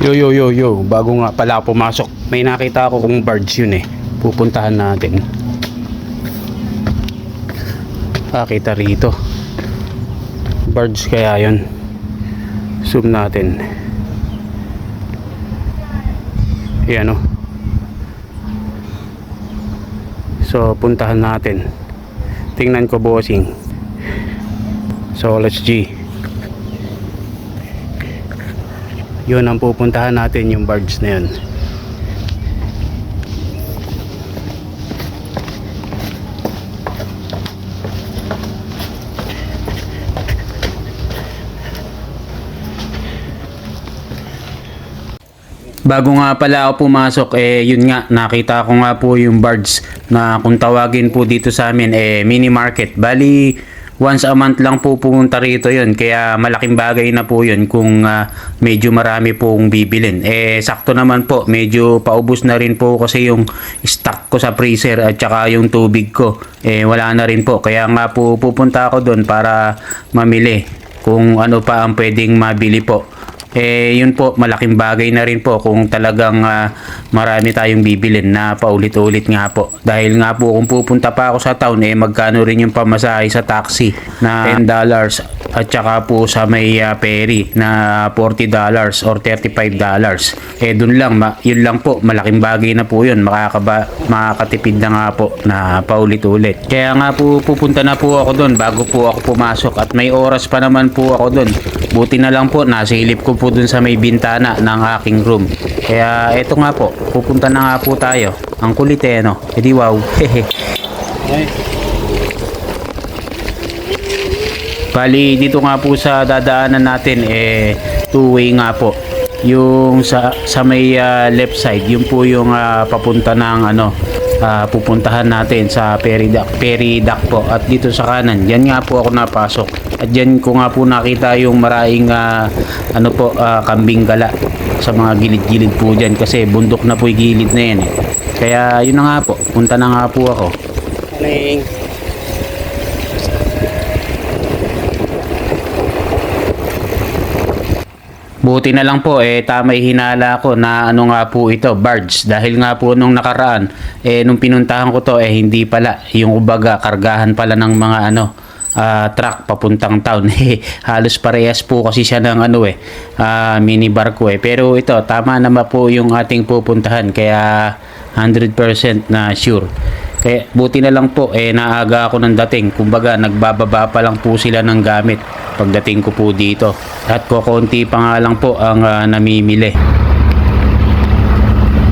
Yo, bago nga pala pumasok, may nakita ako kung birds yun eh. Pupuntahan natin. Kita rito. Birds kaya yun. Zoom natin. Ayan o. So, puntahan natin. Tingnan ko, bossing. So, let's G. Yun ang pupuntahan natin, yung birds na yun. Bago nga pala ako pumasok, yun nga, nakita ko nga po yung birds na kung tawagin po dito sa amin, mini market. Bali, once a month lang po pumunta rito yun, kaya malaking bagay na po yun kung medyo marami pong bibilin. Sakto naman po, medyo paubos na rin po kasi yung stock ko sa freezer at saka yung tubig ko, wala na rin po. Kaya nga po pupunta ako doon para mamili kung ano pa ang pwedeng mabili po. Yun po, malaking bagay na rin po kung talagang marami tayong bibilin na paulit-ulit nga po. Dahil nga po kung pupunta pa ako sa town, magkano rin yung pamasahe sa taxi na $10 at saka po sa may ferry na $40 or $35. Dun lang, yun lang po, malaking bagay na po yun. Makakatipid na nga po na paulit-ulit. Kaya nga po pupunta na po ako dun bago po ako pumasok at may oras pa naman po ako dun. Buti na lang po, nasilip ko po dun sa may bintana ng aking room. Kaya eto nga po, pupunta na nga po tayo. Ang kulit no? Edi wow. Bali, dito nga po sa dadaanan natin, two-way nga po. Yung sa may left side, yun po yung papunta ng pupuntahan natin sa Ferry Dock po. At dito sa kanan, yan nga po ako napasok. At dyan ko nga po nakita yung maraming kambing gala sa mga gilid-gilid po dyan kasi bundok na po yung gilid na yan Kaya yun na nga po, punta na nga po ako. Buti na lang po, tama hinala ko na nga po ito, birds. Dahil nga po nung nakaraan, nung pinuntahan ko to, hindi pala. Yung ubaga, kargahan pala ng mga truck papuntang town. Halos parehas po kasi siya ng mini barko Pero ito, tama naman po yung ating pupuntahan. Kaya 100% na sure. Kaya buti na lang po, naaga ako ng dating. Kumbaga, nagbababa pa lang po sila ng gamit pagdating ko po dito. At kokonti pa nga lang po ang namimili.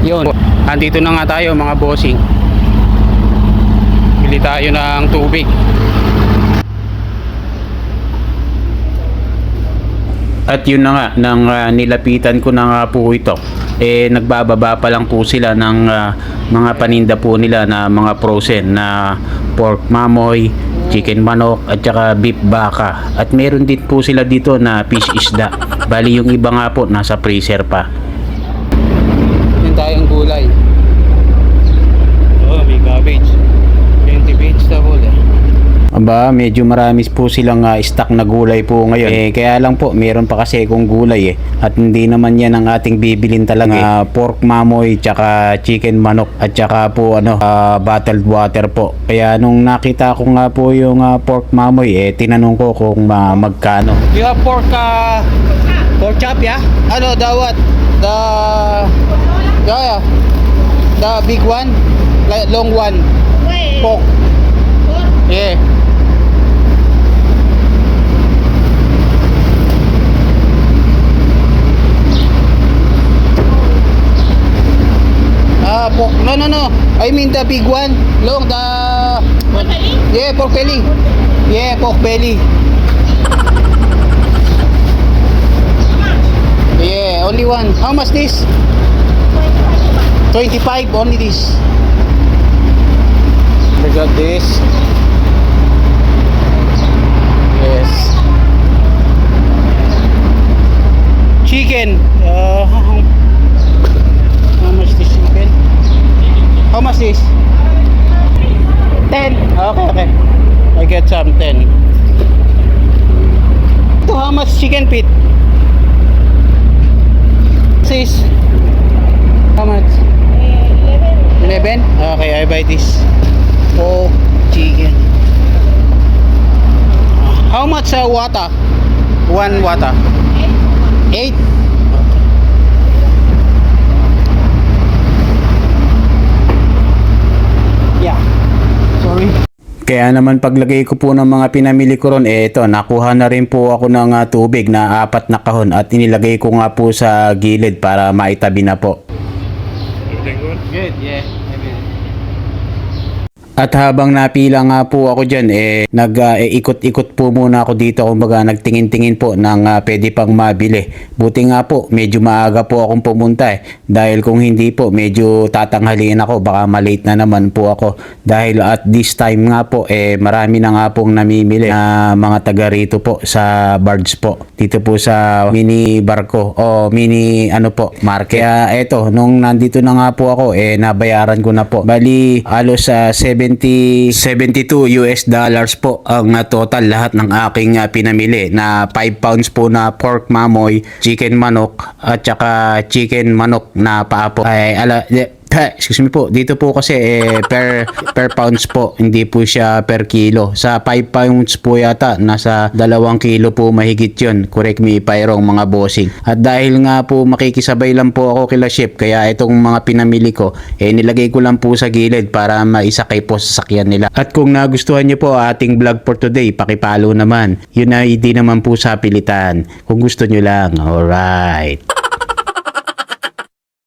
Yun, andito na nga tayo mga bossing. Bili tayo ng tubig. At yun na nga, nang nilapitan ko na nga po ito, nagbababa pa lang po sila ng mga paninda po nila na mga frozen na pork mamoy, chicken manok at saka beef baka. At meron din po sila dito na fish isda. Bali yung iba nga po nasa freezer pa. Yun tayong gulay. May cabbage. 20 vegetable Aba, medyo marami po silang stock na gulay po ngayon. Kaya lang po, meron pa kasi kung gulay At hindi naman yan ang ating bibilin talaga. Pork mamoy, tsaka chicken manok, at tsaka po bottled water po. Kaya nung nakita ko nga po yung pork mamoy, tinanong ko kung magkano. You have pork chop, yeah? What? The big one? Long one? Pork. Yeah. Pork. No. I mean the big one. Long, pork belly? Yeah, pork belly. Yeah, pork belly. Yeah, only one. How much this? 25 only this. I got this. Yes. Chicken. How much this chicken? How much this? 10. Okay. I get some 10. So how much chicken feet? This is kay Ivitis. Pork chicken. How much wata? One wata? 8. Yeah. Sorry. Kaya naman paglagay ko po ng mga pinamili ko ron, ito, nakuha na rin po ako ng tubig na 4 na kahon at inilagay ko nga po sa gilid para maitabi na po. Good, yeah. At habang napila nga po ako dyan, ikot-ikot po muna ako dito, kumbaga nagtingin-tingin po ng pwede pang mabili. Buti nga po, medyo maaga po akong pumunta dahil kung hindi po, medyo tatanghaliin ako, baka malate na naman po ako. Dahil at this time nga po, marami na nga pong namimili na mga taga rito po sa barge po. Dito po sa mini barko o mini market. Kaya eto, nung nandito na nga po ako, nabayaran ko na po. Bali, alos sa 72 US dollars po ang total lahat ng aking pinamili na 5 pounds po na pork mamoy, chicken manok at saka chicken manok na paa po. Excuse me po, dito po kasi per pounds po, hindi po siya per kilo. Sa 5 pounds po yata, nasa 2 kilo po mahigit yun. Correct me if I wrong mga bossing. At dahil nga po makikisabay lang po ako kila chef, kaya itong mga pinamili ko, nilagay ko lang po sa gilid para maisakay po sa sakyan nila. At kung nagustuhan nyo po ating vlog for today, pakipalo naman. Yun na hindi naman po sa pilitan. Kung gusto nyo lang, alright.